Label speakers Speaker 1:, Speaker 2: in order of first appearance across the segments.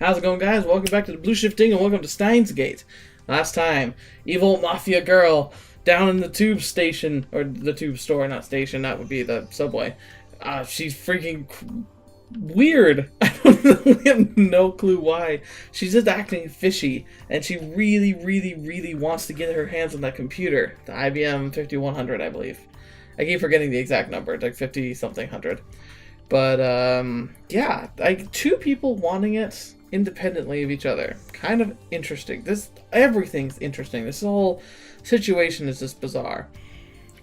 Speaker 1: How's it going, guys? Welcome back to the Blue Shifting and welcome to Steins Gate. Last time, evil mafia girl down in the tube station, or the tube store, not station, that would be the subway. She's freaking weird. I don't know, we have no clue why. She's just acting fishy, and she really wants to get her hands on that computer. The IBM 5100, I believe. I keep forgetting the exact number, it's like 50-something hundred. But, yeah, like, two people wanting it independently of each other. Kind of interesting. Everything's interesting. This whole situation is just bizarre.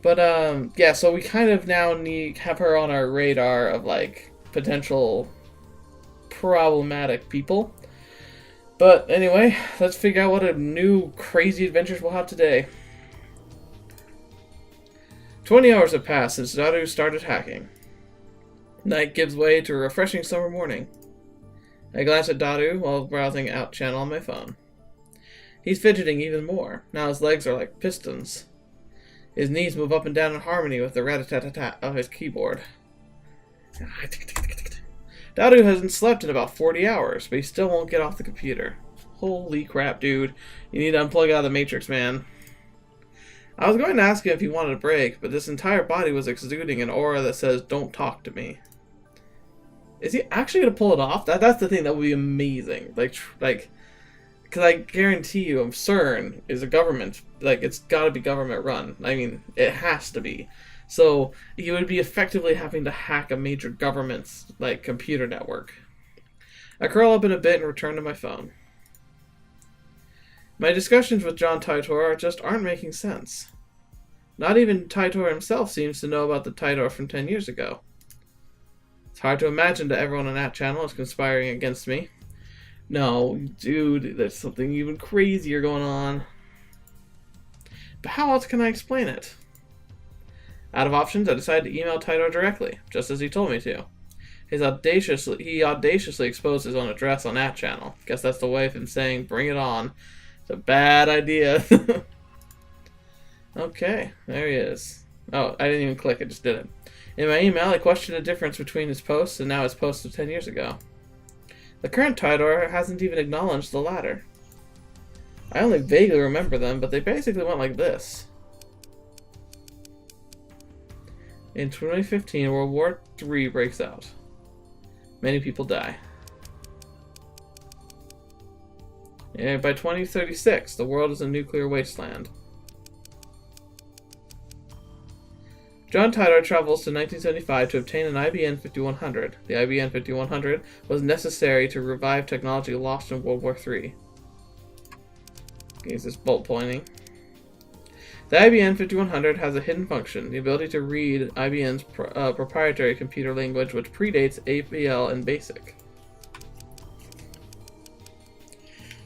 Speaker 1: But, yeah, so we kind of now have her on our radar of, like, potential problematic people. But, anyway, let's figure out what a new crazy adventures we'll have today. 20 hours have passed since Daru started hacking. Night gives way to a refreshing summer morning. I glance at Daru while browsing out channel on my phone. He's fidgeting even more. Now his legs are like pistons. His knees move up and down in harmony with the rat-a-tat-tat of his keyboard. Daru hasn't slept in about 40 hours, but he still won't get off the computer. Holy crap, dude. You need to unplug out of the Matrix, man. I was going to ask him if he wanted a break, but this entire body was exuding an aura that says, "Don't talk to me." Is he actually going to pull it off? That's the thing that would be amazing. Like, because I guarantee you, CERN is a government, like, it's got to be government run. I mean, it has to be. So, he would be effectively having to hack a major government's, like, computer network. I curl up in a bit and return to my phone. My discussions with John Titor just aren't making sense. Not even Titor himself seems to know about the Titor from 10 years ago. It's hard to imagine that everyone on that channel is conspiring against me. No, dude, there's something even crazier going on. But how else can I explain it? Out of options, I decided to email Titor directly, just as he told me to. He audaciously exposed his own address on that channel. Guess that's the way of him saying, "Bring it on." It's a bad idea. Okay, there he is. Oh, I didn't even click, I just did it. In my email, I questioned the difference between his posts and now his posts of 10 years ago. The current Titor hasn't even acknowledged the latter. I only vaguely remember them, but they basically went like this. In 2015, World War III breaks out. Many people die. And by 2036, the world is a nuclear wasteland. John Titor travels to 1975 to obtain an IBM 5100. The IBM 5100 was necessary to revive technology lost in World War III. Is this bolt pointing? The IBM 5100 has a hidden function, the ability to read IBM's proprietary computer language, which predates APL and BASIC.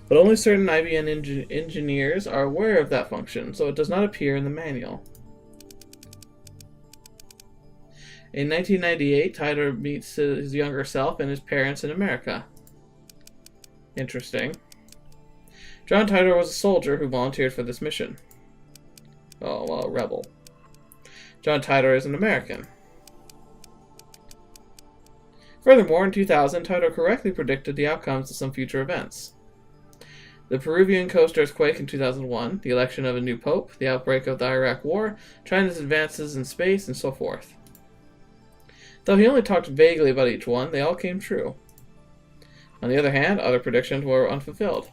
Speaker 1: But only certain IBM engineers are aware of that function, so it does not appear in the manual. In 1998, Titor meets his younger self and his parents in America. Interesting. John Titor was a soldier who volunteered for this mission. Oh, well, a rebel. John Titor is an American. Furthermore, in 2000, Titor correctly predicted the outcomes of some future events. The Peruvian coast earthquake in 2001, the election of a new pope, the outbreak of the Iraq War, China's advances in space, and so forth. Though he only talked vaguely about each one, they all came true. On the other hand, other predictions were unfulfilled.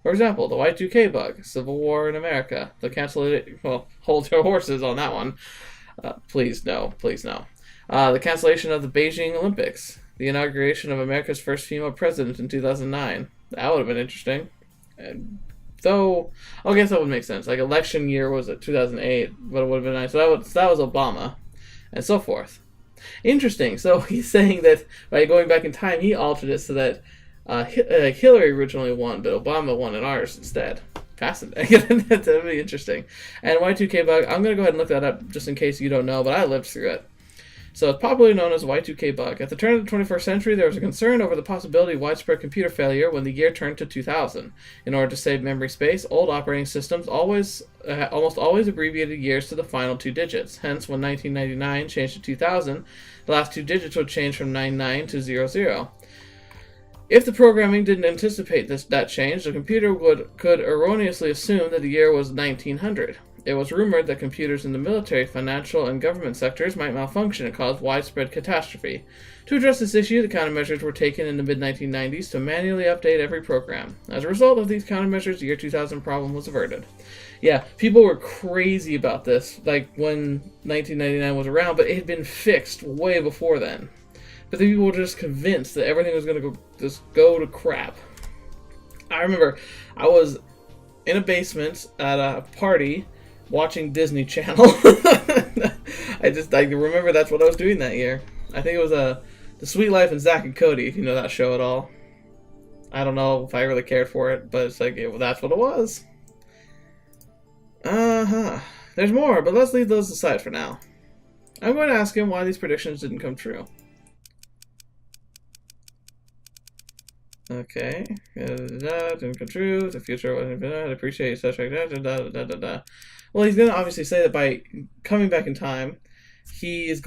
Speaker 1: For example, the Y2K bug, Civil War in America, the cancellation... Well, hold your horses on that one. Please no. The cancellation of the Beijing Olympics, the inauguration of America's first female president in 2009. That would have been interesting. Though, I guess that would make sense. Like, election year was at 2008, but it would have been nice. So that was Obama, and so forth. Interesting. So he's saying that by going back in time, he altered it so that Hillary originally won, but Obama won in ours instead. Fascinating. That's really interesting. And Y2K bug, I'm going to go ahead and look that up just in case you don't know, but I lived through it. So it's popularly known as Y2K bug. At the turn of the 21st century, there was a concern over the possibility of widespread computer failure when the year turned to 2000. In order to save memory space, old operating systems almost always abbreviated years to the final two digits. Hence, when 1999 changed to 2000, the last two digits would change from 99 to 00. If the programming didn't anticipate that change, the computer could erroneously assume that the year was 1900. It was rumored that computers in the military, financial, and government sectors might malfunction and cause widespread catastrophe. To address this issue, the countermeasures were taken in the mid-1990s to manually update every program. As a result of these countermeasures, the year 2000 problem was averted. Yeah, people were crazy about this, like when 1999 was around, but it had been fixed way before then. But the people were just convinced that everything was going to go to crap. I remember I was in a basement at a party watching Disney Channel. I remember that's what I was doing that year. I think it was The Sweet Life of Zack and Cody, if you know that show at all. I don't know if I really cared for it, but it's like, that's what it was. There's more, but let's leave those aside for now. I'm going to ask him why these predictions didn't come true. Okay. Didn't come true. The future wasn't. I appreciate such like that. Well, he's going to obviously say that by coming back in time, he's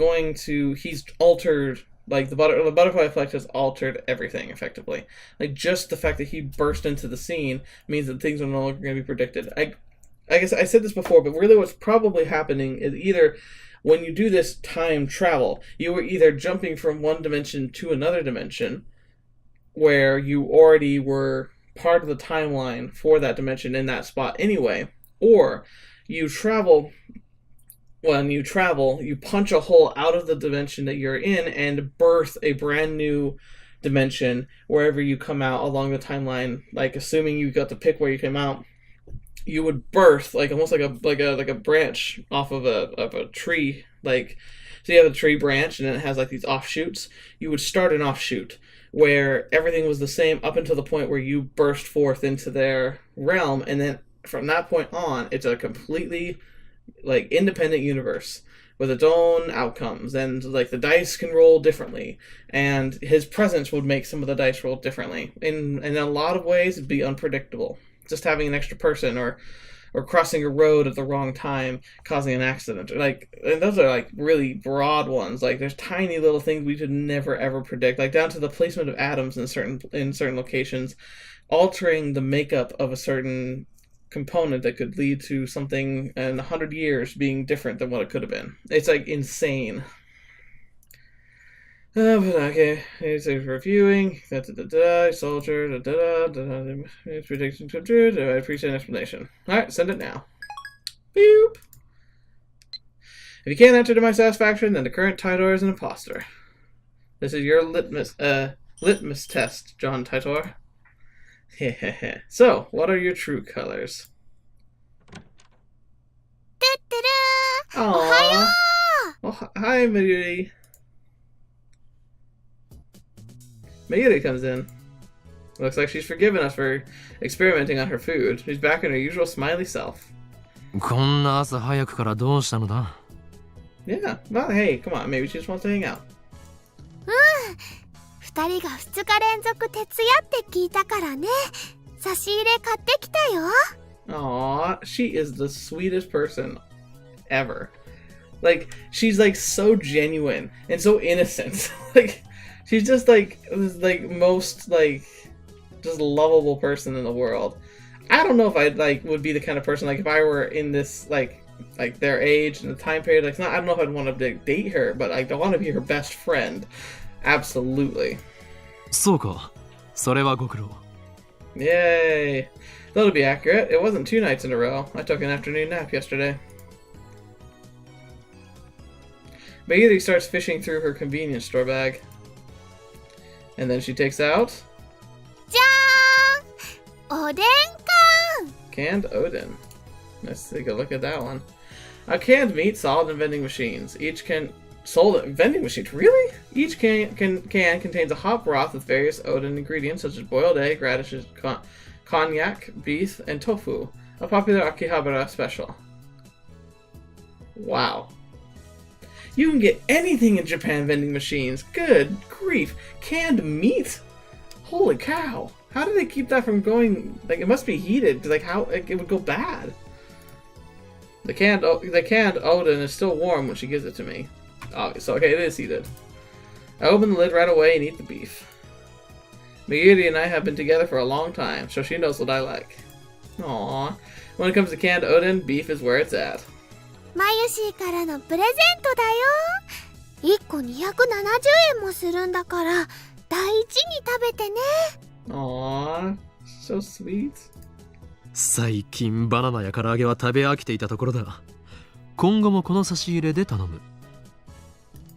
Speaker 1: altered, like, the butterfly effect has altered everything, effectively. Like, just the fact that he burst into the scene means that things are no longer going to be predicted. I guess I said this before, but really what's probably happening is either when you do this time travel, you were either jumping from one dimension to another dimension, where you already were part of the timeline for that dimension in that spot anyway, or you travel. When you travel, you punch a hole out of the dimension that you're in and birth a brand new dimension wherever you come out along the timeline. Like, assuming you got to pick where you came out, you would birth like almost like a branch off of a tree. Like, so you have a tree branch and then it has like these offshoots. You would start an offshoot where everything was the same up until the point where you burst forth into their realm, and then from that point on, it's a completely like independent universe with its own outcomes, and like the dice can roll differently, and his presence would make some of the dice roll differently. In a lot of ways, it'd be unpredictable. Just having an extra person or crossing a road at the wrong time causing an accident. And those are like really broad ones. Like, there's tiny little things we could never ever predict, like down to the placement of atoms in certain locations, altering the makeup of a certain component that could lead to something in 100 years being different than what it could have been. It's like insane. But okay, he's reviewing. Soldier. Prediction come true. I appreciate an explanation. Alright, send it now. Boop. If you can't answer to my satisfaction, then the current Titor is an imposter. This is your litmus test, John Titor. So, what are your true colors? Aww. Oh, hi, Mayuri. Mayuri comes in. Looks like she's forgiven us for experimenting on her food. She's back in her usual smiley self. Yeah, well, hey, come on, maybe she just wants to hang out.
Speaker 2: 2人が2日連続徹夜って聞いたからね。差し入れ買ってきたよ。
Speaker 1: Aww, she is the sweetest person ever. Like, she's like so genuine and so innocent. Like, she's just like most like just lovable person in the world. I don't know if I would be the kind of person, like, if I were in this like their age and the time period. Like, I don't know if I'd want to date her, but I want to be her best friend. Absolutely.
Speaker 3: そうか。それはご苦労。
Speaker 1: Yay. That'll be accurate. It wasn't 2 nights in a row. I took an afternoon nap yesterday. Mayuri starts fishing through her convenience store bag. And then she takes out...
Speaker 2: じゃーん! おでん缶!
Speaker 1: Canned Odin. Let's take a look at that one. Canned meat sold in vending machines. Sold at vending machines? Really? Each can contains a hot broth with various Odin ingredients such as boiled egg, radishes, cognac, beef, and tofu. A popular Akihabara special. Wow. You can get anything in Japan vending machines. Good grief. Canned meat? Holy cow. How do they keep that from going... Like, it must be heated. Like, how... Like, it would go bad. The canned Odin is still warm when she gives it to me. Oh, so, okay, it is heated. I open the lid right away and eat the beef. Mayuri and I have been together for a long time, so she knows what I like. Aww. When it comes to canned Odin, beef is where it's at.
Speaker 2: マユシーからのプレゼントだよ。1個270円もするんだから、大事に食べてね。
Speaker 1: Aww, so sweet.
Speaker 3: 最近バナナや唐揚げは食べ飽きていたところだ。今後もこの差し入れで頼む。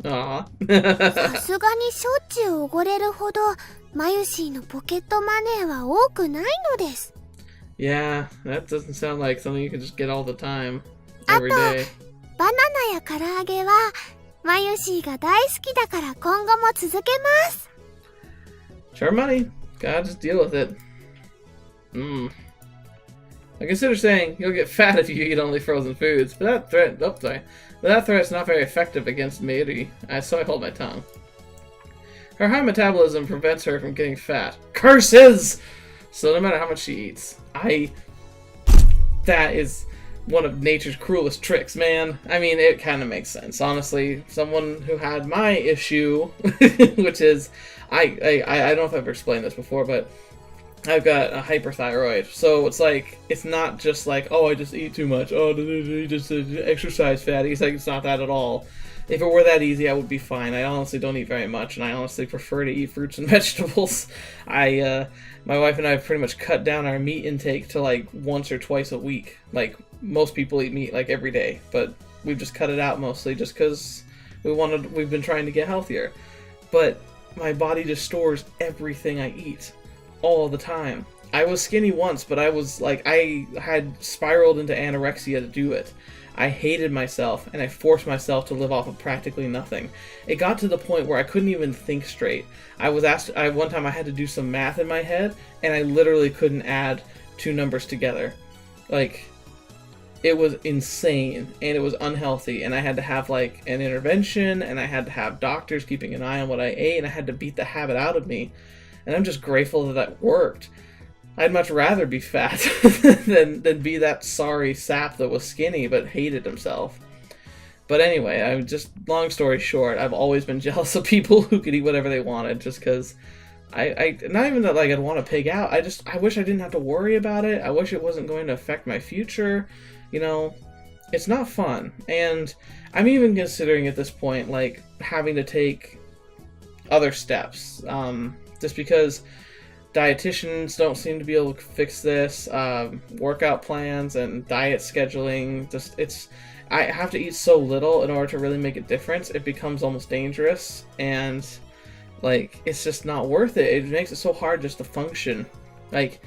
Speaker 1: Aww.
Speaker 2: さすがにしょっちゅうおごれるほど、マユシーのポケットマネーは多くないのです。
Speaker 1: Yeah, that doesn't sound like something you can just get all the time, every day.
Speaker 2: バナナや唐揚げは、マユシーが大好きだから今後も続けます。
Speaker 1: Sure money. Gotta just deal with it. I consider saying you'll get fat if you eat only frozen foods, but that threat's not very effective against Mayuri, so I hold my tongue. Her high metabolism prevents her from getting fat. Curses! So no matter how much she eats, that is one of nature's cruelest tricks, man. I mean, it kind of makes sense, honestly. Someone who had my issue, which is, I don't know if I've ever explained this before, but I've got a hyperthyroid, so it's like, it's not just like, oh, I just eat too much, oh, just exercise fatty. It's like, it's not that at all. If it were that easy, I would be fine. I honestly don't eat very much, and I honestly prefer to eat fruits and vegetables. My wife and I have pretty much cut down our meat intake to like once or twice a week. Like, most people eat meat like every day, but we've just cut it out mostly just because we've been trying to get healthier. But my body just stores everything I eat all the time. I was skinny once, but I was like, I had spiraled into anorexia to do it. I hated myself, and I forced myself to live off of practically nothing. It got to the point where I couldn't even think straight. One time I had to do some math in my head, and I literally couldn't add two numbers together. Like, it was insane, and it was unhealthy, and I had to have like an intervention, and I had to have doctors keeping an eye on what I ate, and I had to beat the habit out of me. And I'm just grateful that that worked. I'd much rather be fat than be that sorry sap that was skinny but hated himself. But anyway, long story short, I've always been jealous of people who could eat whatever they wanted, just because not even that like I'd want to pig out. I wish I didn't have to worry about it. I wish it wasn't going to affect my future. You know, it's not fun. And I'm even considering at this point like having to take other steps. Just because dietitians don't seem to be able to fix this, workout plans and diet scheduling, I have to eat so little in order to really make a difference. It becomes almost dangerous, and like, it's just not worth it. It makes it so hard just to function. Like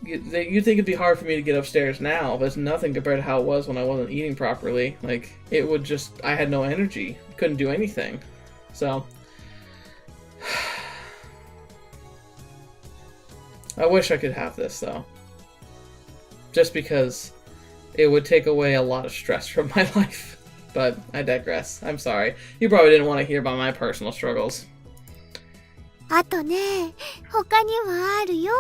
Speaker 1: you think it'd be hard for me to get upstairs now, but it's nothing compared to how it was when I wasn't eating properly. Like, it would just, I had no energy, couldn't do anything. So I wish I could have this, though. Just because it would take away a lot of stress from my life. But I digress. I'm sorry. You probably didn't want to hear about my personal struggles.
Speaker 2: あとね、他にもあるよ。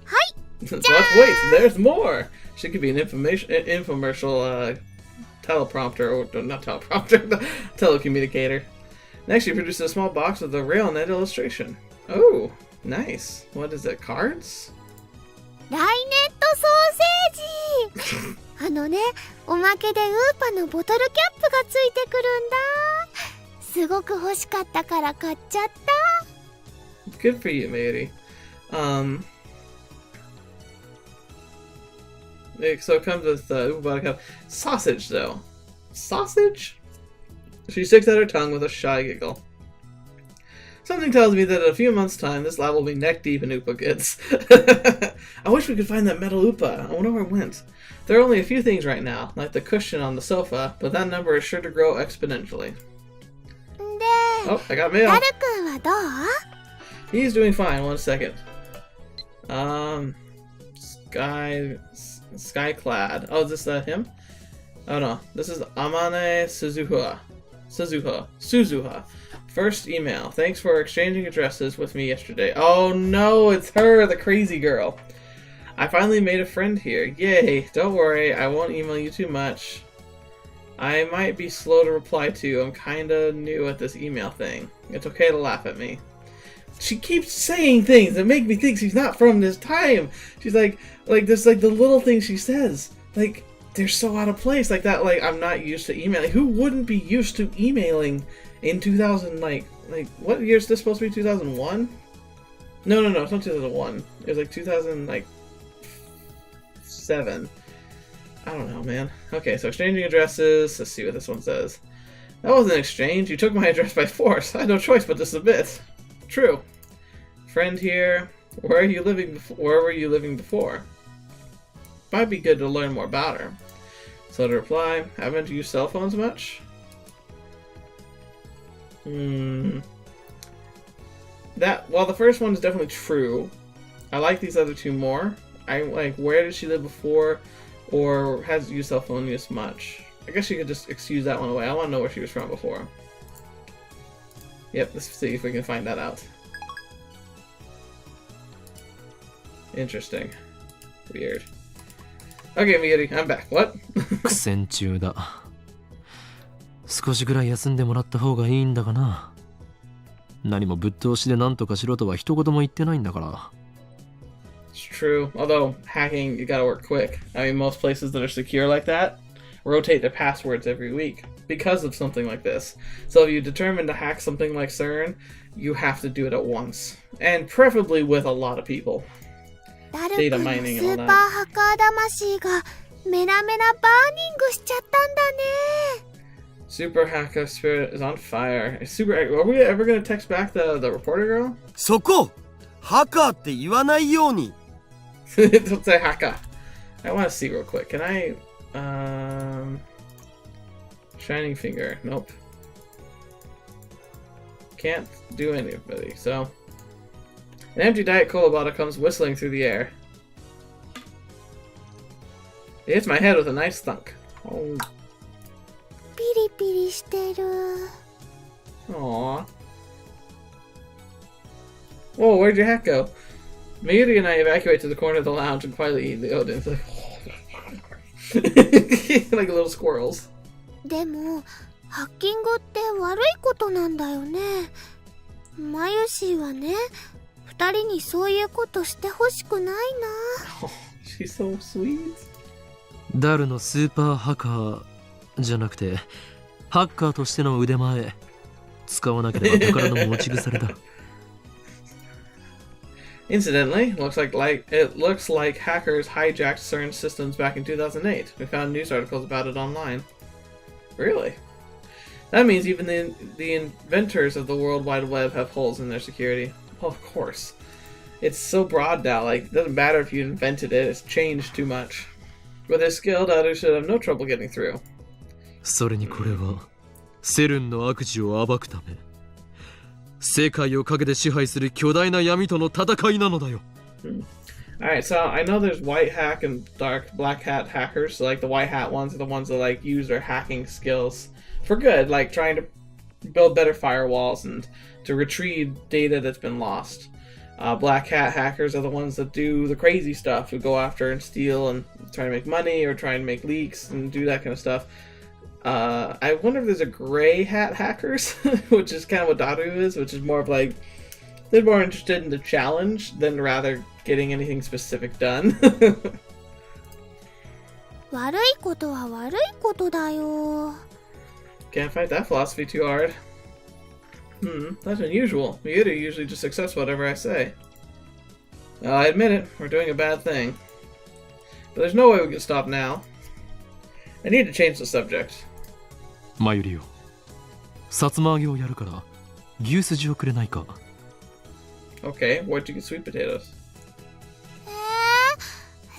Speaker 2: はい。
Speaker 1: But wait, there's more! She could be an infomercial teleprompter, or not teleprompter, telecommunicator. Next, she produces a small box with a RailNet illustration. Oh! Nice. What is it? Cards?
Speaker 2: ライネットソーセージあのね、おまけでウーパのボトルキャップがついてくるんだ。すごく欲しかったから買っちゃった。
Speaker 1: Good for you, Mayuri. So it comes with Upa cup. Sausage, though. Sausage? She sticks out her tongue with a shy giggle. Something tells me that in a few months' time, this lab will be neck-deep in Upa goods. I wish we could find that metal Upa. I wonder where it went. There are only a few things right now, like the cushion on the sofa, but that number is sure to grow exponentially. Oh, I got mail.
Speaker 2: ダルくんはどう？
Speaker 1: He's doing fine. 1 second. Skyclad. Oh, is this him? Oh no, this is Amane Suzuha. First email. Thanks for exchanging addresses with me yesterday. Oh no, it's her, the crazy girl. I finally made a friend here. Yay. Don't worry, I won't email you too much. I might be slow to reply to. I'm kinda new at this email thing. It's okay to laugh at me. she keeps saying things that make me think she's not from this time. She's like this, like the little things she says, like they're so out of place, like that. Like, I'm not used to emailing. Who wouldn't be used to emailing in 2000? Like what year is this supposed to be? 2001? No, it's not 2001. It was like 2007. I don't know, man. Okay, so exchanging addresses. Let's see what this one says. That wasn't an exchange. You took my address by force. I had no choice but to submit. True. Friend here. Where are you living? Where were you living before? Might be good to learn more about her. So to reply, haven't used cell phones much? Well, the first one is definitely true. I like these other two more. I like, where did she live before, or has used cell phone use much? I guess you could just excuse that one away. I want to know where she was from before. Yep, let's see if we can find that out. Interesting. Weird. Okay, Mayuri, I'm back. What?
Speaker 3: 苦戦中だ。少しぐらい休んでもらった方がいいんだがな。何もぶっ通しで何とかしろとは一言も言ってないんだから。
Speaker 1: It's true. Although hacking, you gotta work quick. I mean, most places that are secure like that rotate their passwords every week because of something like this. So if you determine to hack something like CERN, you have to do it at once, and preferably with a lot of people. Data mining and all that.
Speaker 2: スーパーハッカー魂がメラメラバーニングしちゃったんだね。
Speaker 1: Super hacker spirit is on fire. Super. Are we ever gonna text back the reporter girl?
Speaker 4: そこハッカーって言わないように。
Speaker 1: Don't say hacker. I want to see real quick. Can I? Shining finger. Nope. Can't do anybody. So, an empty Diet Cola bottle comes whistling through the air. It hits my head with a nice thunk. Oh.
Speaker 2: ピリピリしてる。
Speaker 1: Aww. Whoa, where'd your hat go? Mayuri and I evacuate to the corner of the lounge and quietly eat the Odin. Like little squirrels.
Speaker 2: でもハッキングって悪いことなんだよね。マユシーはね、二人にそういうことしてほしくないな。
Speaker 1: Oh, she's so sweet.
Speaker 3: ダルのスーパーハッカーじゃなくて、ハッカーとしての腕前使わなければ宝の持ち腐れだ。
Speaker 1: Incidentally, it looks like hackers hijacked CERN systems back in 2008. We found news articles about it online. Really? That means even the inventors of the World Wide Web have holes in their security. Well, of course. It's so broad now, like, it doesn't matter if you invented it, it's changed too much. With their skill, others should have no trouble getting through.
Speaker 3: それにこれはセルンの悪事を暴くため世界を陰で支配する巨大な闇との戦いなのだよ。
Speaker 1: Alright, so I know there's white hat and black hat hackers. So, like, the white hat ones are the ones that like use their hacking skills for good, like trying to build better firewalls and to retrieve data that's been lost. Black hat hackers are the ones that do the crazy stuff, who go after and steal and try to make money or try and make leaks and do that kind of stuff. I wonder if there's a gray hat hackers, which is kind of what Daru is, which is more of like, they're more interested in the challenge than rather getting anything specific done.
Speaker 2: 悪いことは悪いことだよ。
Speaker 1: Can't fight that philosophy too hard. That's unusual. Mayuri usually just accepts whatever I say. I admit it, we're doing a bad thing. But there's no way we can stop now. I need to change the subject.
Speaker 3: マユリよ、さつま揚げをやるから牛すじをくれないか。
Speaker 1: Okay, where'd you get sweet potatoes?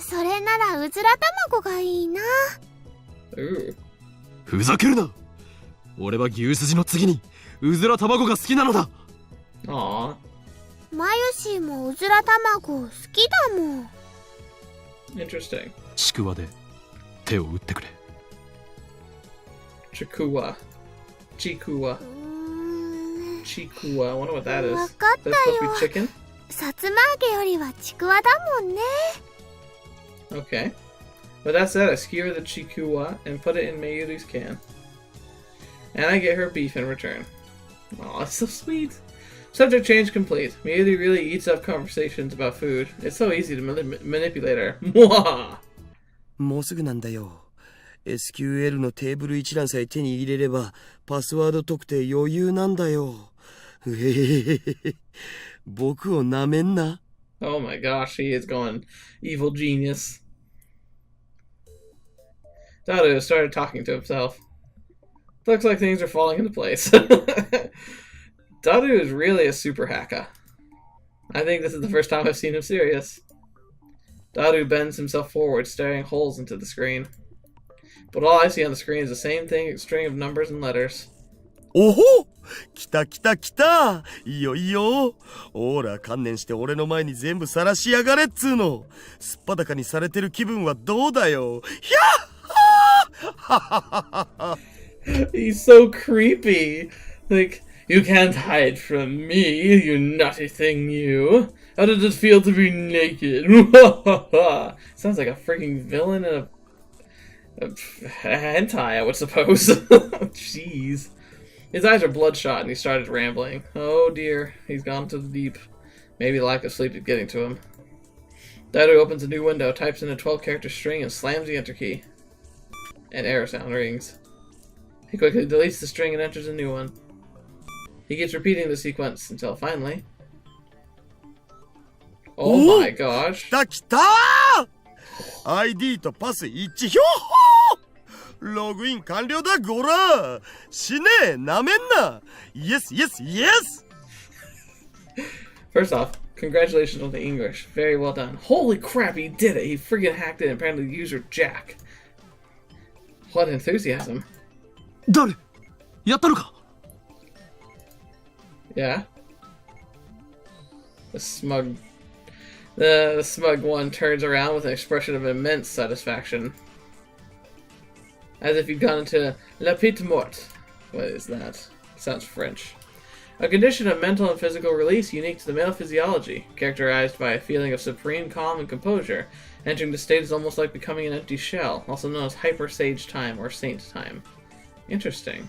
Speaker 2: それならうずら卵がいいな。
Speaker 1: Ooh.
Speaker 3: ふざけるな。俺は牛すじの次にうずら卵が好きなのだ。
Speaker 1: Aww.
Speaker 2: マユシーもうずら卵好きだもん。
Speaker 1: Interesting.
Speaker 3: ちくわで手を打ってくれ。
Speaker 1: Chikuwa. Chikuwa. Chikuwa. I wonder what that is.
Speaker 2: わかった
Speaker 1: That's supposed
Speaker 2: よ。
Speaker 1: to be chicken?
Speaker 2: さつま揚げよりはちくわだもんね。
Speaker 1: Okay. With that said, I skewer the chikuwa and put it in Mayuri's can. And I get her beef in return. Aw, it's so sweet. Subject change complete. Mayuri really eats up conversations about food. It's so easy to manipulate her. Mwah!
Speaker 4: もうすぐなんだよ。SQL のテーブル一覧さえ手に入れればパスワード特定余裕なんだよ。うへへへへ。僕をなめんな。
Speaker 1: Oh my gosh, he is going evil genius. Daru started talking to himself. Looks like things are falling into place. Daru is really a super hacker. I think this is the first time I've seen him serious. Daru bends himself forward, staring holes into the screen. But all I see on the screen is the same thing, a string of numbers and letters.
Speaker 4: おほ！来た来た来た！いいよいいよ！ほら、観念して俺の前に全部晒しやがれっつーの！すっぱだかにされてる気分はどうだよ！ひゃっは！
Speaker 1: He's so creepy. Like, you can't hide from me, you nutty thing, you. How does it feel to be naked? Sounds like a freaking villain in a hentai, I would suppose. Jeez. His eyes are bloodshot and he started rambling. Oh dear, he's gone to the deep. Maybe the lack of sleep is getting to him. Daru opens a new window, types in a 12-character string, and slams the enter key. An error sound rings. He quickly deletes the string and enters a new one. He keeps repeating the sequence until finally... Oh my gosh.
Speaker 4: 来た来た！ID とパス一致ひょっほー！ログイン完了だゴラ！死ねえなめんな！ Yes, yes, yes!
Speaker 1: First off, congratulations on the English. Very well done. Holy crap, he did it! He friggin' hacked it and apparently the user Jack. What enthusiasm.
Speaker 3: 誰？やったのか？
Speaker 1: Yeah. The smug one turns around with an expression of immense satisfaction. As if he'd gone into La Petite Mort. What is that? Sounds French. A condition of mental and physical release unique to the male physiology, characterized by a feeling of supreme calm and composure. Entering the state is almost like becoming an empty shell, also known as hyper-sage time or saint time. Interesting.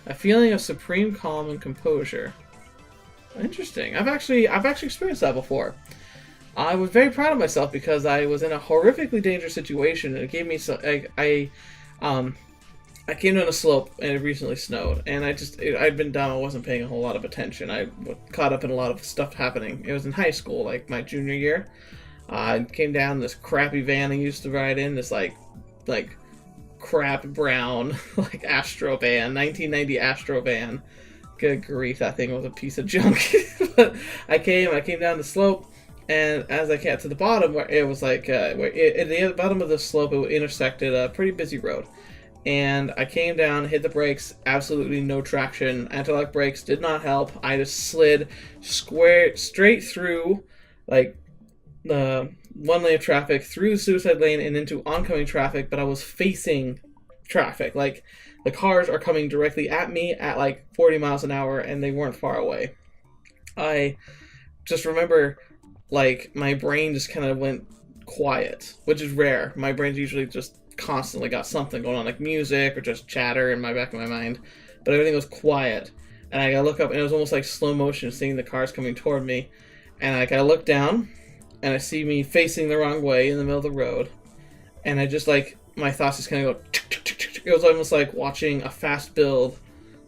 Speaker 1: A feeling of supreme calm and composure. Interesting. I've actually experienced that before. I was very proud of myself because I was in a horrifically dangerous situation and it gave me I came down a slope and it recently snowed and I'd been dumb. I wasn't paying a whole lot of attention. I caught up in a lot of stuff happening. It was in high school, like my junior year. I came down this crappy van I used to ride in, this like crap brown like Astro van, 1990 Astro van. Good grief, that thing was a piece of junk. But I came down the slope. And as I got to the bottom, where it was like, at the bottom of the slope, it intersected a pretty busy road. And I came down, hit the brakes, absolutely no traction. Anti-lock brakes did not help. I just slid straight through, like, the one lane of traffic, through the suicide lane and into oncoming traffic, but I was facing traffic. Like, the cars are coming directly at me at, like, 40 miles an hour, and they weren't far away. I just remember... like, my brain just kind of went quiet, which is rare. My brain's usually just constantly got something going on, like music or just chatter in my back of my mind. But everything was quiet. And I look up, and it was almost like slow motion, seeing the cars coming toward me. And I look down, and I see me facing the wrong way in the middle of the road. And I just, like, my thoughts just kind of go... It was almost like watching a fast build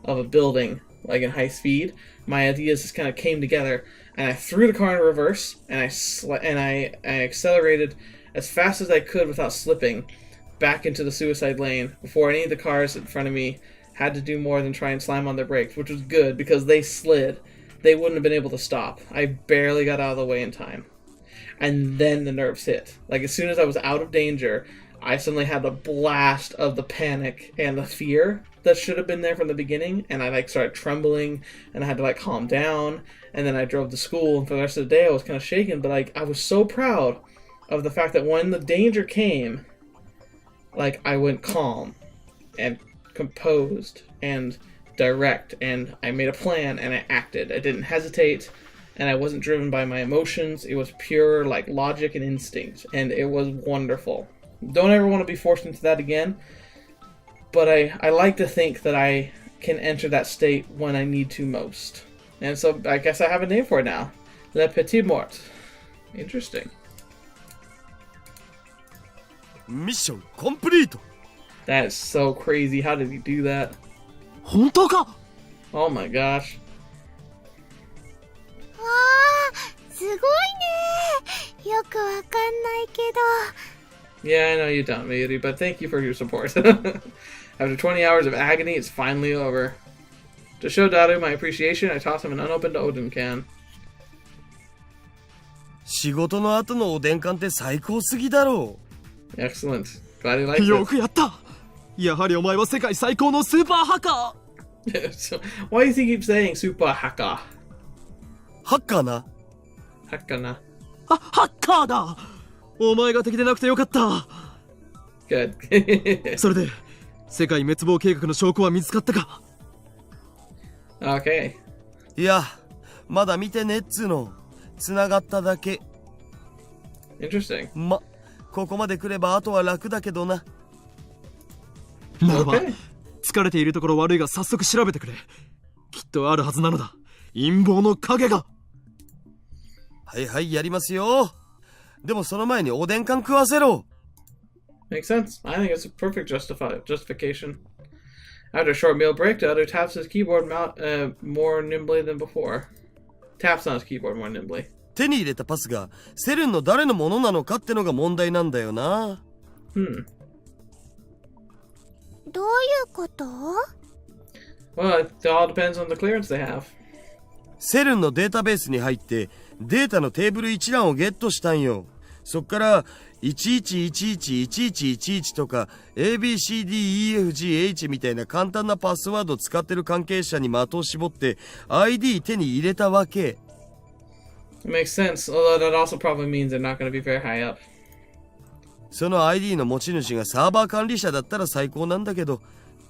Speaker 1: of a building, like in high speed. My ideas just kind of came together. And I threw the car in reverse, and I accelerated as fast as I could without slipping back into the suicide lane before any of the cars in front of me had to do more than try and slam on their brakes, which was good because they slid. They wouldn't have been able to stop. I barely got out of the way in time. And then the nerves hit. Like, as soon as I was out of danger, I suddenly had the blast of the panic and the fear that should have been there from the beginning, and I, like, started trembling, and I had to, like, calm down, and then I drove to school, and for the rest of the day I was kind of shaken, but, like, I was so proud of the fact that when the danger came, like, I went calm, and composed, and direct, and I made a plan, and I acted. I didn't hesitate, and I wasn't driven by my emotions. It was pure, like, logic and instinct, and it was wonderful. Don't ever want to be forced into that again, but I like to think that I can enter that state when I need to most. And so I guess I have a name for it now. Le Petit Mort. Interesting.
Speaker 4: ミッションコンプリート。
Speaker 1: That is so crazy. How did he do that?
Speaker 3: 本当か？
Speaker 1: Oh my gosh.
Speaker 2: わー、すごいね。よくわかんないけど。
Speaker 1: Yeah, I know you don't, Mayuri, but thank you for your support. After 20 hours of agony, it's finally over. To show Daru my appreciation, I toss him an unopened Odin can.
Speaker 4: 仕事の後のおでん缶って最高すぎだろう。
Speaker 1: Excellent. Glad he likes
Speaker 3: よくやった。やはりお前は世界最高のスーパーハッカ
Speaker 1: it. So, why does he keep saying super haka?
Speaker 4: ハッカーな。
Speaker 1: Hakana.
Speaker 3: ー。ハッカーだ。お前が敵でなくてよかった。
Speaker 1: Good.
Speaker 3: それで世界滅亡計画の証拠は見つかったか？
Speaker 1: Okay.
Speaker 4: いや、まだ見てねっつーの。繋がっただけ。
Speaker 1: Interesting.
Speaker 4: ここまで来ればあとは楽だけどな。
Speaker 3: ならば、
Speaker 1: Okay.
Speaker 3: 疲れているところ悪いが早速調べてくれ。きっとあるはずなのだ。陰謀の影が。
Speaker 4: はいはい、やりますよ。でもその前におでん缶食わせろ。
Speaker 1: Makes sense. I think it's a perfect justification. After a short meal break, Daru taps his keyboard more nimbly than before. Taps on his keyboard more nimbly.
Speaker 4: 手に入れたパスがセルンの誰のものなのかってのが問題なんだよな。
Speaker 1: Hmm.
Speaker 2: どういうこと？
Speaker 1: Well, it all depends on the clearance they have.
Speaker 4: セルンのデータベースに入ってデータのテーブル一覧をゲットしたんよ。そっから11111111とか ABCDEFGH みたいな簡単なパスワードを使ってる関係者に的を絞って ID 手に入れたわけ。
Speaker 1: It makes sense, although that also probably means they're not going to be very high up.
Speaker 4: その ID の持ち主がサーバー管理者だったら最高なんだけど、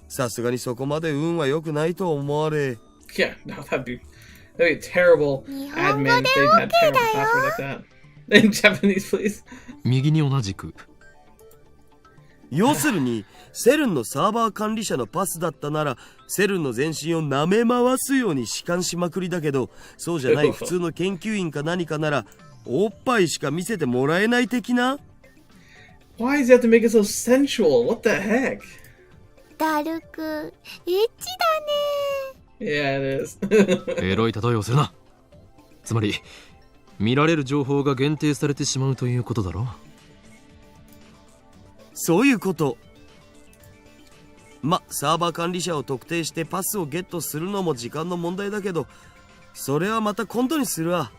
Speaker 4: さすがにそこまで運は良くないと思われ。
Speaker 1: Yeah, no, that'd be a terrible admin if they had terrible password like that. In Japanese, please.
Speaker 3: 右に同じく。
Speaker 4: 要するにセルンのサーバー管理者のパスだったならセルンの全身を舐め回すように弛緩しまくりだけど、そうじゃない普通の研究員か何かならおっぱいしか見せてもらえない的な。
Speaker 1: Why does he have to make it so sensual? What the heck?
Speaker 2: ダルくん、エッチだね。
Speaker 1: Yeah, it is.
Speaker 3: エロい例えをするな。つまり見られる情報が限定されてしまうということだろ。
Speaker 4: そういうこと。サーバー管理者を特定してパスをゲットするのも時間の問題だけど、それはまた今度にするわ。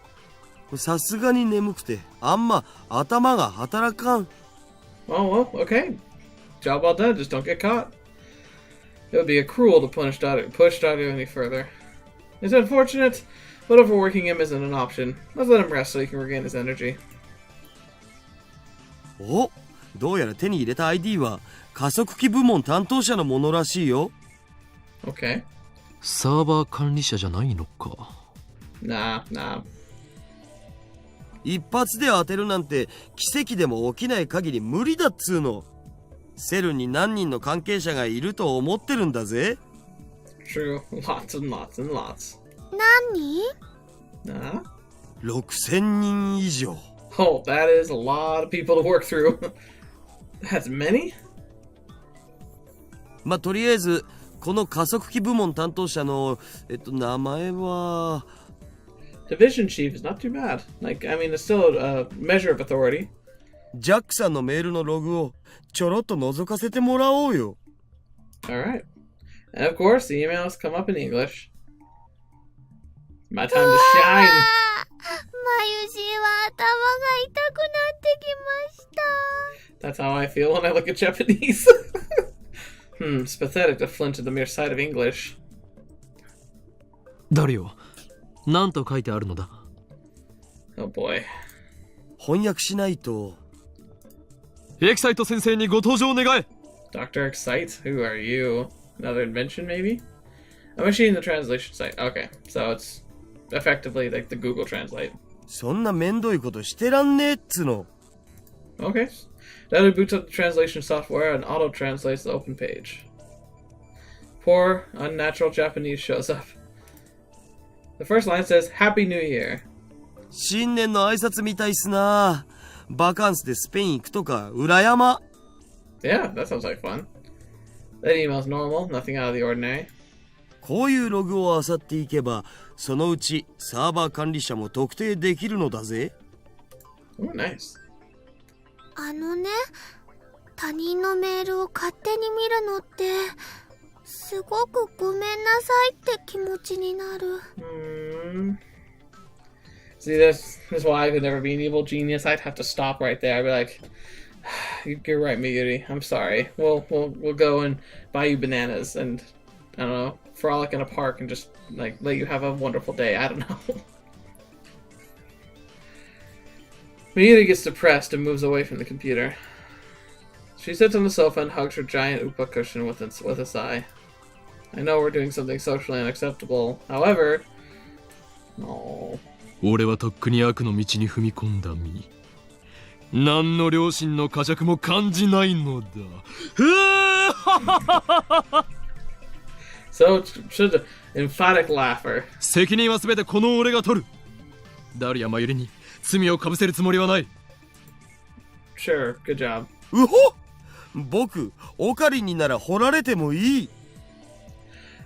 Speaker 4: さすがに眠くてあんま頭が働かん。
Speaker 1: Oh, well, okay. Job well done, just don't get caught. It would be cruel to push Daru any further. It's unfortunate, but overworking him isn't an option. Let's let him rest so he can regain his energy.
Speaker 4: お、どうやら手に入れた ID は加速器部門担当者のものらしいよ。
Speaker 1: Okay.
Speaker 3: サーバー管理者じゃないのか。
Speaker 1: Nah.
Speaker 4: 一発で当てるなんて奇跡でも起きない限り無理だっつうの。セルンに何人の関係者がいると思ってるんだぜ。
Speaker 1: True. Lots and lots and lots.
Speaker 2: 何？
Speaker 1: Nah.
Speaker 4: 6000人以上。
Speaker 1: Oh, that is a lot of people to work through. That's many?
Speaker 4: とりあえずこの加速器部門担当者の名前は
Speaker 1: Division chief is not too bad. Like, I mean, it's still a measure of authority.
Speaker 4: ジャックさんのメールのログをちょろっと覗かせてもらおうよ。
Speaker 1: Alright. And of course, the emails come up in English. My time to shine.
Speaker 2: まゆじは頭が痛くなってきました。
Speaker 1: That's how I feel when I look at Japanese. It's pathetic to flinch at the mere sight of English.
Speaker 3: ダリオ、なんと書いてあるのだ？
Speaker 1: Oh boy.
Speaker 4: 翻訳しないと。
Speaker 3: エキサイト先生にご登場願え。
Speaker 1: Dr. Excite? Who are you? Another invention, maybe? I'm machine the translation site. Okay, so it's effectively like the Google Translate.
Speaker 4: そんなめんどいことしてらんねえっつの。
Speaker 1: Okay. Daru boots up the translation software and auto-translates the open page. Poor, unnatural Japanese shows up. The first line says, Happy New Year.
Speaker 4: 新年の挨拶みたいっすな。バカンスでスペイン行くとか、裏山。
Speaker 1: Yeah, that sounds like fun. That email's normal, nothing out of the ordinary.
Speaker 4: こういうログを漁っていけば、そのうちサーバー管理者も特定できるのだぜ。
Speaker 1: Oh, nice.
Speaker 2: 他人のメールを勝手に見るのってすごくごめんなさいって気持ちになる。
Speaker 1: See, this is why I could never be an evil genius. I'd have to stop right there. I'd be like, "You're right, MAYURI. I'm sorry. We'll go and buy you bananas and I don't know, frolic in a park and just like let you have a wonderful day." I don't know. MAYURI gets depressed and moves away from the computer. She sits on the sofa and hugs her giant upa cushion with a sigh. I know we're doing something socially unacceptable. However, no.
Speaker 3: 俺はとっくに悪の道に踏み込んだ身。何の良心の呵責も感じないのだ。
Speaker 1: So, should an emphatic laugher.
Speaker 3: 責任はすべてこの俺が取る。ダルやマユリに罪をかぶせるつもりはない。
Speaker 1: Sure, good job.
Speaker 4: うほ！僕、オカリンになら掘られてもいい。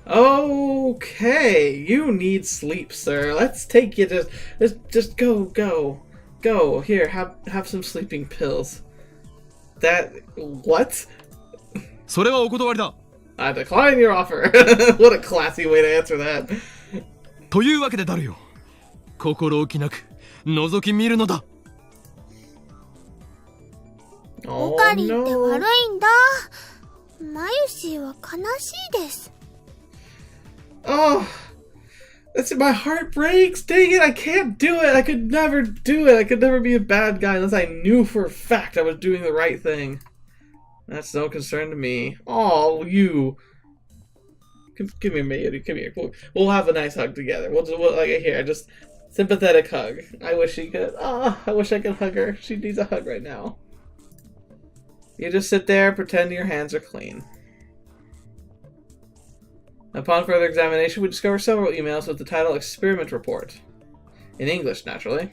Speaker 1: Okay, you need sleep, sir. Let's take you to just go. Here, have some sleeping pills. That what?
Speaker 3: それはお断りだ。
Speaker 1: I decline your offer. What a classy way to answer that.
Speaker 3: というわけでダルよ。心置きなく覗き見るのだ。
Speaker 2: オカリンって悪いんだ。マユシーは悲しいです。
Speaker 1: Oh, that's my heart breaks. Dang it, I can't do it. I could never do it. I could never be a bad guy unless I knew for a fact I was doing the right thing. That's no concern to me. Oh, you. Give me a minute. Come here. We'll have a nice hug together. We'll like here, just sympathetic hug. I wish she could. Oh, I wish I could hug her. She needs a hug right now. You just sit there, pretend your hands are clean. Upon further examination, we discover several emails with the title Experiment Report. In English, naturally.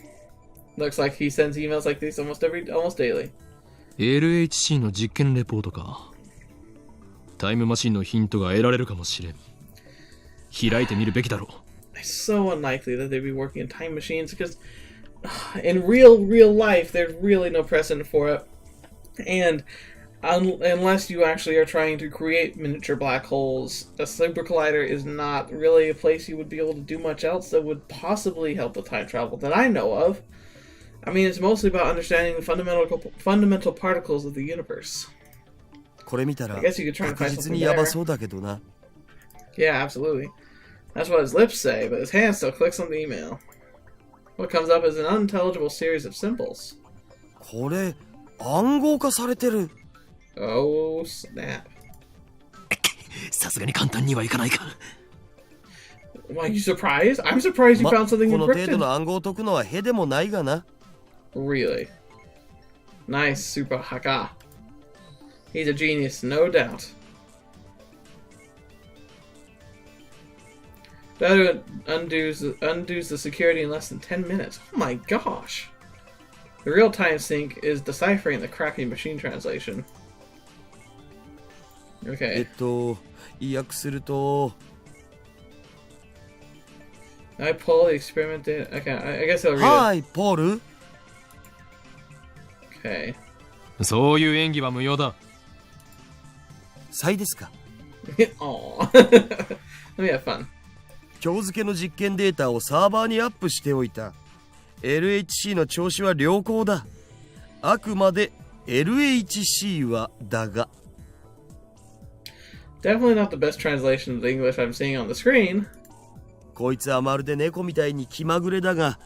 Speaker 1: Looks like he sends emails like these almost daily.
Speaker 3: LHC の実験レポートか。タイムマシンのヒントが得られるかもしれん。開いてみるべきだろう。
Speaker 1: It's so unlikely that they'd be working in time machines because in real life, there's really no precedent for it. And unless you actually are trying to create miniature black holes, a super collider is not really a place you would be able to do much else that would possibly help with time travel that I know of. I mean, it's mostly about understanding the fundamental particles of the universe.
Speaker 4: これ見たら
Speaker 1: I guess you could try and
Speaker 4: 確
Speaker 1: find
Speaker 4: 実
Speaker 1: something
Speaker 4: にヤバ
Speaker 1: there.
Speaker 4: そうだけどな。
Speaker 1: Yeah, absolutely. That's what his lips say, but his hand still clicks on the email. What comes up is an unintelligible series of symbols.
Speaker 4: これ暗号化されてる。
Speaker 1: Oh, snap.
Speaker 3: さすがに簡単にはいかないか。
Speaker 1: Why, you surprised? I'm surprised you found something
Speaker 4: この程度
Speaker 1: encrypted.
Speaker 4: の暗号を解くのはへでもないがな。
Speaker 1: Really? Nice, Super Haka. He's a genius, no doubt. Daru undoes the security in less than 10 minutes. Oh my gosh. The real-time sync is deciphering the crappy machine translation. Okay.
Speaker 4: 意訳すると
Speaker 1: I pull the experiment data. Okay, I guess I'll read
Speaker 4: はい、ポール。
Speaker 1: it. Okay.
Speaker 3: そういう演技は無用だ。
Speaker 4: サイですか。
Speaker 1: Aww. Let me have fun.
Speaker 4: 今日付の実験データをサーバーにアップしておいた。LHC の調子は良好だ。あくまで LHC はだが。
Speaker 1: Definitely not the best translation of the English I'm seeing on the screen.
Speaker 4: こいつはまるで猫みたいに気まぐれだが、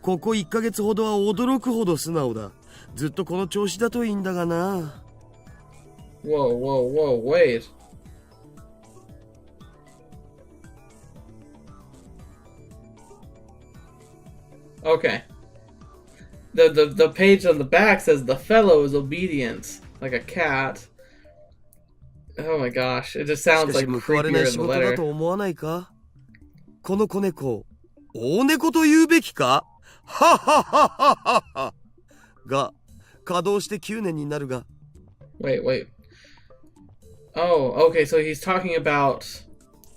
Speaker 4: ここ1ヶ月ほどは驚くほど素直だ。ずっとこの調子だといいんだがな。
Speaker 1: Whoa, wait. Okay. The page on the back says the fellow is obedient, like a cat. Oh my gosh, it just
Speaker 4: しか
Speaker 1: sounds
Speaker 4: し
Speaker 1: like
Speaker 4: 報われない
Speaker 1: creepier
Speaker 4: 仕
Speaker 1: in the
Speaker 4: 事だ
Speaker 1: letter.
Speaker 4: と思わないか。この子猫、大猫と言うべきかははははははが、稼働して9年になるが。
Speaker 1: Wait. Oh, okay, so he's talking about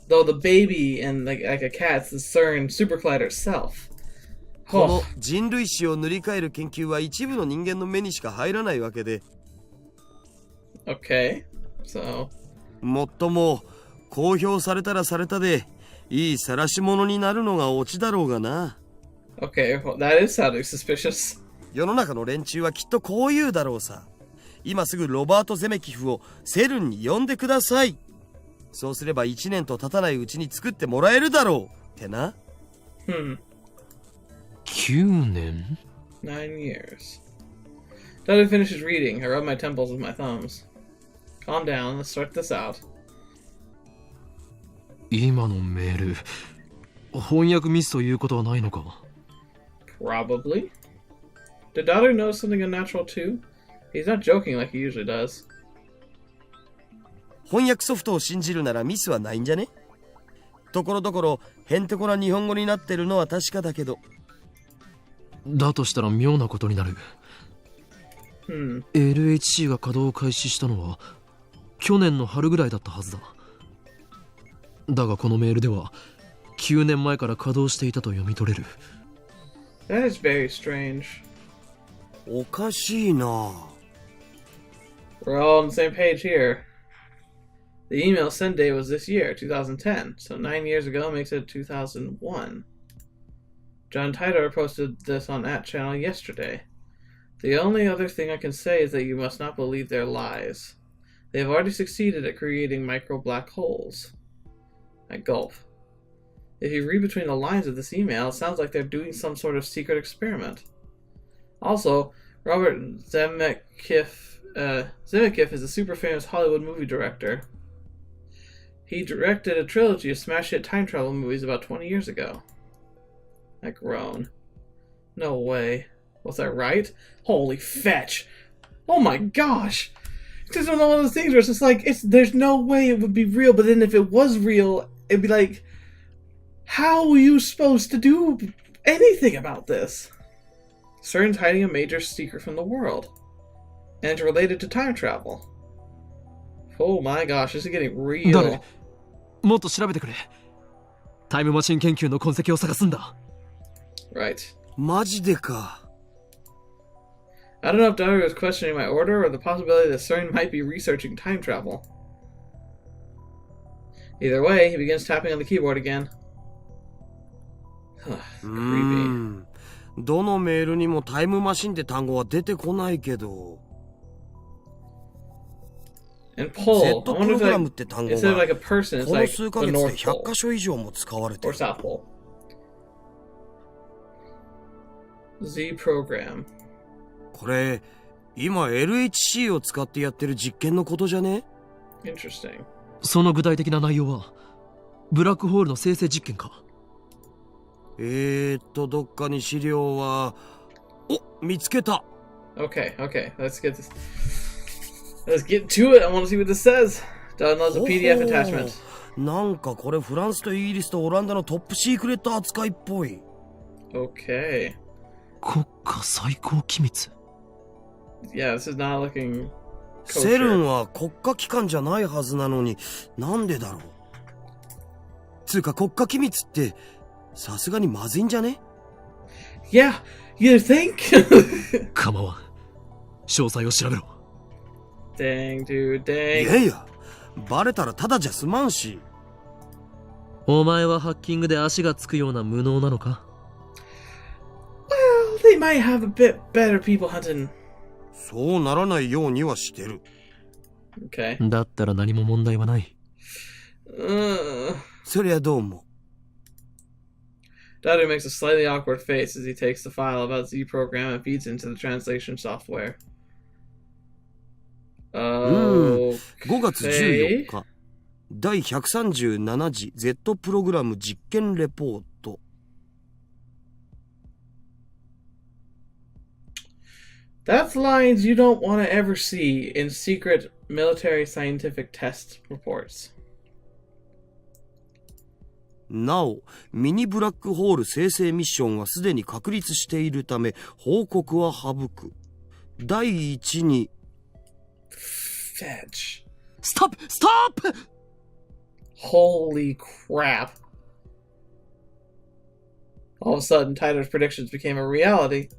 Speaker 1: though the baby and like a cat's the CERN super collider itself.
Speaker 4: この人類史を塗り替える研究は一部の人間の目にしか入らないわけで。
Speaker 1: Okay, so
Speaker 4: もっとも公表されたらされたでいい晒し者になるのがオチだろうがな。
Speaker 1: Okay, well, that is sounding suspicious.
Speaker 4: 世の中の連中はきっとこう言うだろうさ。今すぐロバート・ゼメキフをセルンに呼んでください。そうすれば1年と経たないうちに作ってもらえるだろうってな。
Speaker 1: 9
Speaker 3: 9年
Speaker 1: years. Daru finishes reading. I rub my temples with my thumbs. Calm down, let's start this out.
Speaker 3: 今のメール、翻訳ミスということはないのか？
Speaker 1: Probably. Did Daru know something unnatural too? He's not joking like he usually does.
Speaker 4: 翻訳ソフトを信じるならミスはないんじゃね？ところどころへんてこな日本語になってるのは確かだけど。
Speaker 3: だとしたら妙なことになる。LHC が稼働を開始したのは去年の春ぐらいだったはずだ。だがこのメールでは9年前から稼働していたと読み取れる。
Speaker 1: That is very strange.
Speaker 4: おかしいな。
Speaker 1: We're all on the same page here. The email send date was this year, 2010, so 9 years ago makes it 2001. John Titor posted this on @channel yesterday. The only other thing I can say is that you must not believe their lies. They have already succeeded at creating micro black holes. I gulp. If you read between the lines of this email, it sounds like they're doing some sort of secret experiment. Also, Robert Zemeckis is a super famous Hollywood movie director. He directed a trilogy of smash hit time travel movies about 20 years ago. I groan. No way. Was I right? Holy fetch! Oh my gosh! It's just one of those things where it's just like, there's no way it would be real, but then if it was real, it'd be like, how are you supposed to do anything about this? CERN's hiding a major secret from the world. And it's related to time travel. Oh my gosh, this is getting real.
Speaker 3: 誰？もっと調べてくれ。タイムマシン研究の痕跡を探すんだ。
Speaker 1: Right.
Speaker 4: マジでか。
Speaker 1: I don't know if Daru is questioning my order or the possibility that CERN might be researching time travel. Either way, he begins tapping on the keyboard again. Creepy.
Speaker 4: どのメールにもタイムマシンって単語は出てこないけど。
Speaker 1: And pull. I
Speaker 4: Z プ
Speaker 1: wonder
Speaker 4: ロ
Speaker 1: if
Speaker 4: グラム
Speaker 1: like,
Speaker 4: って単語
Speaker 1: instead of
Speaker 4: が
Speaker 1: like a person, it's
Speaker 4: この
Speaker 1: like
Speaker 4: 数
Speaker 1: the
Speaker 4: ヶ月で
Speaker 1: North
Speaker 4: 100
Speaker 1: Pole
Speaker 4: 箇所以上も使われて
Speaker 1: or
Speaker 4: る。
Speaker 1: South Pole. Z program.
Speaker 4: これ今 LHC を使ってやってる実験のことじゃね？
Speaker 1: Interesting.
Speaker 3: その具体的な内容はブラックホールの生成実験か？
Speaker 4: どっかに資料は。お、見つけた。
Speaker 1: Okay, let's get this. Let's get to it. I want to see what this says. Downloads a PDF attachment.
Speaker 4: なんかこれフランスとイギリスとオランダのトップシークレット扱いっぽい。
Speaker 1: Okay.
Speaker 3: 国家最高機密。
Speaker 1: Yeah, this is not looking
Speaker 4: セルン
Speaker 1: kosher.
Speaker 4: は国家機関じゃないはずなのになんでだろう。つうか国家機密ってさすがにまずいんじゃね？
Speaker 1: Yeah, you think?
Speaker 3: 構わん。詳細を調べろ。
Speaker 1: Dang, dude,
Speaker 4: い
Speaker 1: dang.
Speaker 4: やいや、バレたらただじゃ済まんし。
Speaker 3: お前はハッキングで足がつくような無能なのか？
Speaker 1: Well, they might have a bit better people hunting.
Speaker 4: そうならないようにはしてる。
Speaker 1: Okay.
Speaker 3: だったら何も問題はない。
Speaker 4: そりゃどうも。
Speaker 1: Daru makes a slightly awkward face as he takes the file about Z program and feeds into the translation software.
Speaker 4: 5月14
Speaker 1: Okay.
Speaker 4: 日第137次 Z プログラム実験レポート。
Speaker 1: That's lines you don't want to ever see in secret military scientific test reports.
Speaker 4: なお、ミニブラックホール生成ミッションはすでに確立しているため、報告は省く。第一に、
Speaker 1: Fetch.
Speaker 3: Stop! Stop!
Speaker 1: Holy crap. All of a sudden, Tyler's predictions became a reality.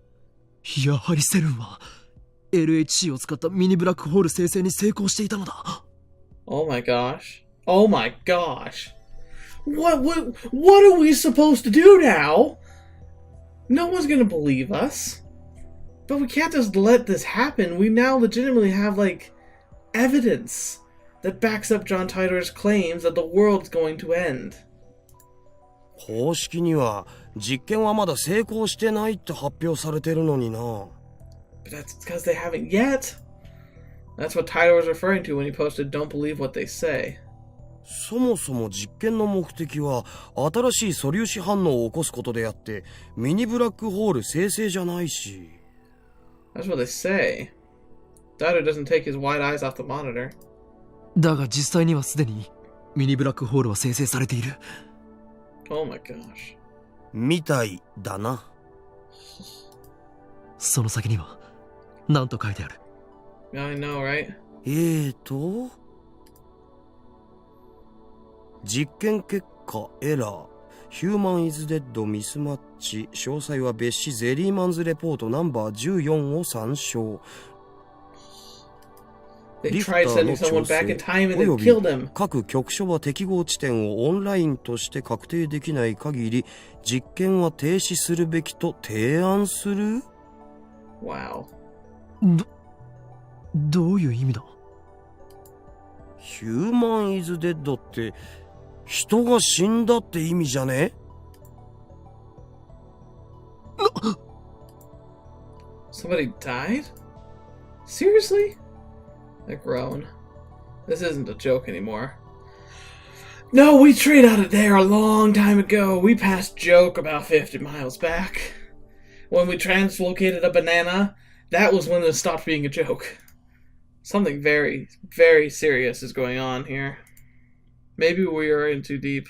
Speaker 3: やはりセルンは LHC を使ったミニブラックホール生成に成功していたのだ。
Speaker 1: Oh my gosh. Oh my gosh. What are we supposed to do now? No one's gonna believe us. But we can't just let this happen. We now legitimately have, like, evidence that backs up John Titor's claims that the world's going to end.
Speaker 4: 公式には実験はまだ成功してないって発表されてるのにな。
Speaker 1: But that's because they haven't yet. That's what Titor was referring to when he posted "Don't believe what they say."
Speaker 4: そもそも実験の目的は新しい素粒子反応を起こすことであって、ミニブラックホール生成じゃないし。
Speaker 1: That's what they say. Daru doesn't take his wide eyes off the monitor.
Speaker 3: だが実際にはすでにミニブラックホールは生成されている。
Speaker 1: Oh my gosh.
Speaker 4: みたいだな。
Speaker 3: その先には何と書いてある？
Speaker 1: I know, right?
Speaker 4: 実験結果エラー。ヒューマンイズデッドミスマッチ。詳細は別紙ゼリーマンズレポートナンバー14を参照。
Speaker 1: They
Speaker 4: リフタ
Speaker 1: tried
Speaker 4: ー
Speaker 1: sending
Speaker 4: の
Speaker 1: someone
Speaker 4: 調整
Speaker 1: back in time and
Speaker 4: お
Speaker 1: they
Speaker 4: よび
Speaker 1: killed him.
Speaker 4: 各局所は適合地点をオンラインとして確定できない限り実験は停止するべきと提案する。
Speaker 1: Wow.
Speaker 3: どういう意味だ？
Speaker 4: ヒューマンイズデッドって人が死んだって意味じゃね？
Speaker 1: Somebody died? Seriously? I groan. This isn't a joke anymore. No, we strayed out of there a long time ago. We passed joke about 50 miles back. When we translocated a banana, that was when it stopped being a joke. Something very, very serious is going on here. Maybe we are in too deep.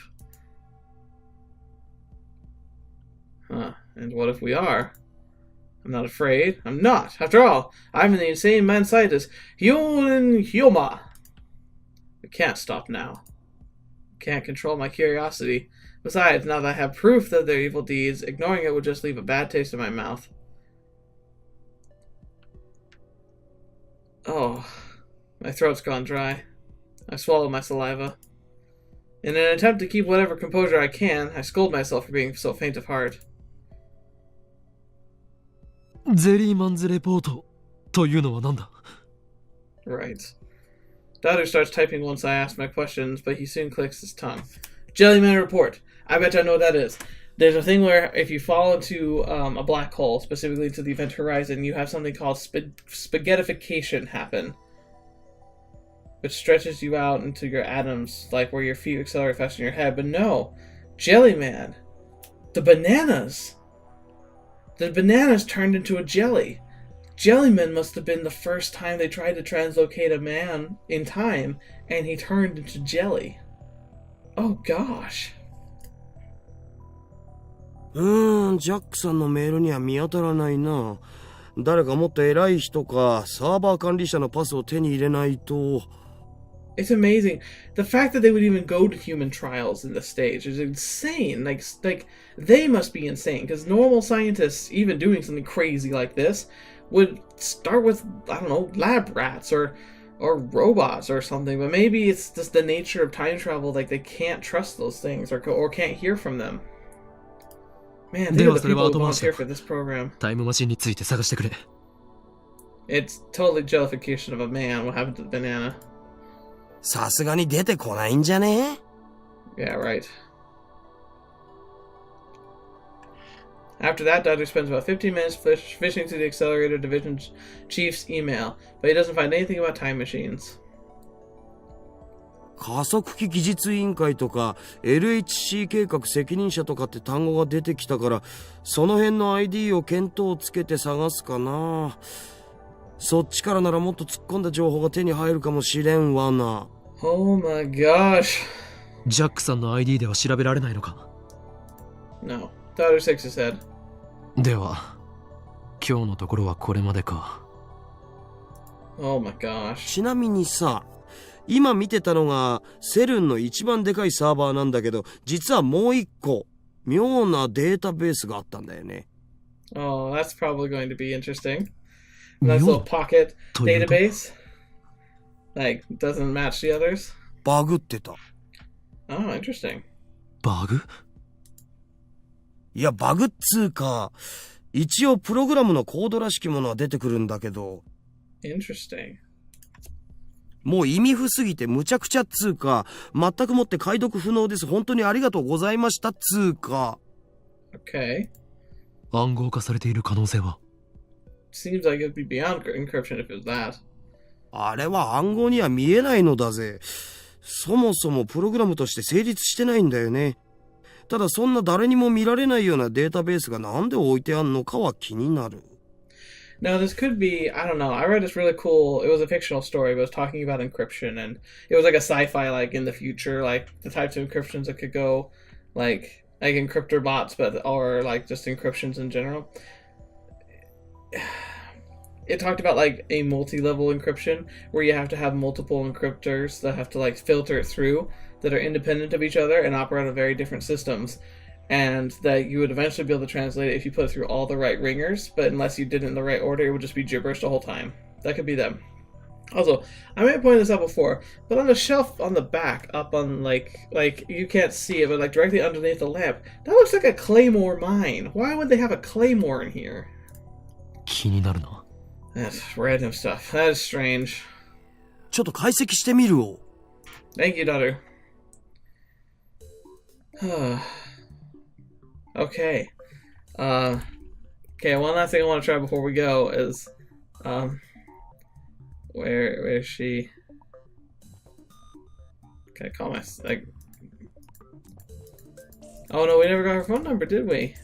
Speaker 1: Huh, and what if we are? I'm not afraid. I'm not. After all, I'm the insane mad scientist, Hyoma. We can't stop now. Can't control my curiosity. Besides, now that I have proof of their evil deeds, ignoring it would just leave a bad taste in my mouth. Oh, my throat's gone dry. I swallowed my saliva. In an attempt to keep whatever composure I can, I scold myself for being so faint of heart.
Speaker 3: ゼリーマンズレポートというのは何だ？
Speaker 1: Right. Daru starts typing once I ask my questions, but he soon clicks his tongue. Jellyman report. I bet I know what that is. There's a thing where if you fall into a black hole, specifically to the event horizon, you have something called spaghettification happen, which stretches you out into your atoms, like where your feet accelerate faster than your head. But no, Jellyman, the bananas turned into a jelly. Jellyman must have been the first time they tried to translocate a man in time, and he turned into jelly. Oh gosh.
Speaker 4: ジャックさんのメールには見当たらないな。誰かもっと偉い人かサーバー管理者のパスを手に入れないと。
Speaker 1: It's amazing. The fact that they would even go to human trials in this stage is insane. Like they must be insane, because normal scientists, even doing something crazy like this, would start with, I don't know, lab rats or robots or something. But maybe it's just the nature of time travel. Like they can't trust those things or can't hear from them. Man, think of the people who volunteer for this program.
Speaker 3: タイムマシンについて探してくれ。
Speaker 1: It's totally jellification of a man. What happened to the banana?
Speaker 4: さすがに出てこないんじゃね？
Speaker 1: Yeah, right. After that, Daru spends about 15 minutes fishing through the Accelerator Division Chief's email, but he doesn't find anything about time machines.
Speaker 4: 加速器技術委員会とか LHC 計画責任者とかって単語が出てきたから、その辺の ID を見当をつけて探すかな。そっちからならもっと突っ込んだ情報が手に入るかもしれんわな。
Speaker 1: Oh my gosh.
Speaker 3: ジャックさんの ID では調べられないのか？
Speaker 1: No. Daru shakes his head.
Speaker 3: では、今日のところはこれまでか。
Speaker 1: Oh my gosh.
Speaker 4: ちなみにさ、今見てたのがセルンの一番でかいサーバーなんだけど、実はもう一個妙なデータベースがあったんだよね。
Speaker 1: Oh, that's probably going to be interesting. Nice little pocket database. Like, doesn't match the others.
Speaker 4: バグってた。
Speaker 1: Oh, interesting.
Speaker 3: バグ？
Speaker 4: いや、バグっつうか、一応プログラムのコードらしきものは出てくるんだけど、
Speaker 1: Interesting.
Speaker 4: もう意味不すぎてむちゃくちゃっつうか、全くもって解読不能です。本当にありがとうございましたっつうか。
Speaker 1: Okay.
Speaker 3: 暗号化されている可能性は？
Speaker 1: Seems like it'd be beyond encryption if it was that.
Speaker 4: あれは暗号には見えないのだぜ。そもそもプログラムとして成立してないんだよね。ただそんな誰にも見られないようなデータベースがなんで置いてあんのかは気になる。
Speaker 1: Now, this could be, I don't know, I read this really cool, it was a fictional story, but it was talking about encryption, and it was like a sci-fi, like, in the future, like, the types of encryptions that could go, like encryptor bots, but, or, like, just encryptions in general. It talked about, like, a multi-level encryption, where you have to have multiple encryptors that have to, like, filter it through, that are independent of each other and operate on very different systems. And that you would eventually be able to translate it if you put it through all the right ringers, but unless you did it in the right order, it would just be gibberish the whole time. That could be them. Also, I may have pointed this out before, but on the shelf on the back, up on, like you can't see it, but, like, directly underneath the lamp, that looks like a claymore mine. Why would they have a claymore in here?
Speaker 3: 気になるな。
Speaker 1: That's random stuff. That is strange.
Speaker 4: ちょっと解析してみるよ。
Speaker 1: Thank you, Daru. Okay. Okay, one last thing I want to try before we go is, where is she? Can I call my, like, oh no, we never got her phone number, did we?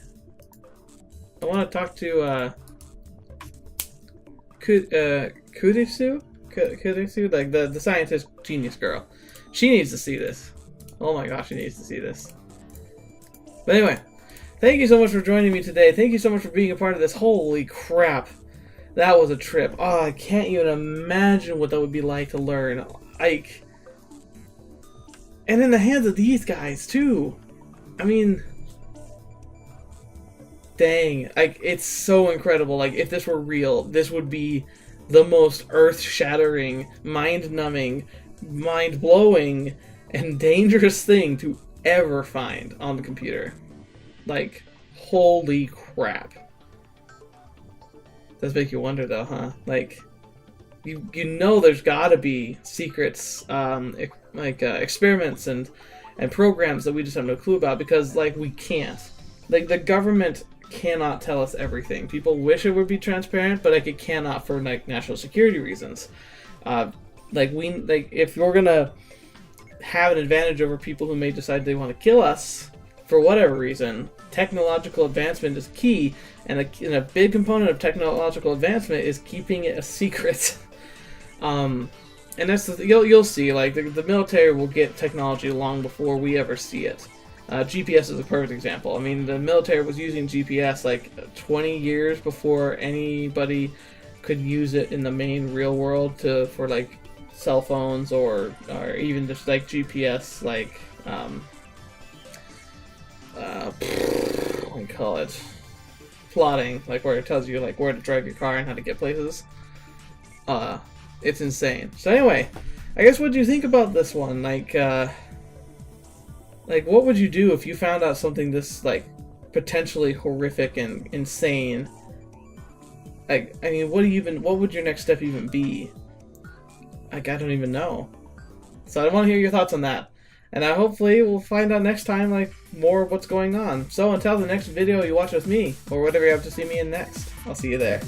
Speaker 1: I want to talk to, Kurisu? Kurisu? Like, the scientist genius girl. She needs to see this. Oh my gosh, she needs to see this. But anyway, thank you so much for joining me today. Thank you so much for being a part of this. Holy crap. That was a trip. Oh, I can't even imagine what that would be like to learn. Like, and in the hands of these guys, too. I mean, dang. Like, it's so incredible. Like, if this were real, this would be the most earth-shattering, mind-numbing, mind-blowing, and dangerous thing to ever find on the computer. Like, holy crap. Does make you wonder though, huh? Like, you know there's gotta be secrets, experiments and programs that we just have no clue about, because, like, we can't. Like, the government cannot tell us everything. People wish it would be transparent, but, like, it cannot for, like, national security reasons. If you're gonna have an advantage over people who may decide they want to kill us for whatever reason, technological advancement is key, and a big component of technological advancement is keeping it a secret. And that's you'll see, like, the military will get technology long before we ever see it. GPS is a perfect example. I mean, the military was using GPS like 20 years before anybody could use it in the main real world for like cell phones or even just like GPS, like what do you call it, plotting, like where it tells you like where to drive your car and how to get places. It's insane. So anyway, I guess what do you think about this one? Like what would you do if you found out something this like potentially horrific and insane? Like, I mean, what would your next step even be? Like, I don't even know. So I want to hear your thoughts on that. And hopefully we'll find out next time, like, more of what's going on. So until the next video you watch with me, or whatever you have to see me in next, I'll see you there.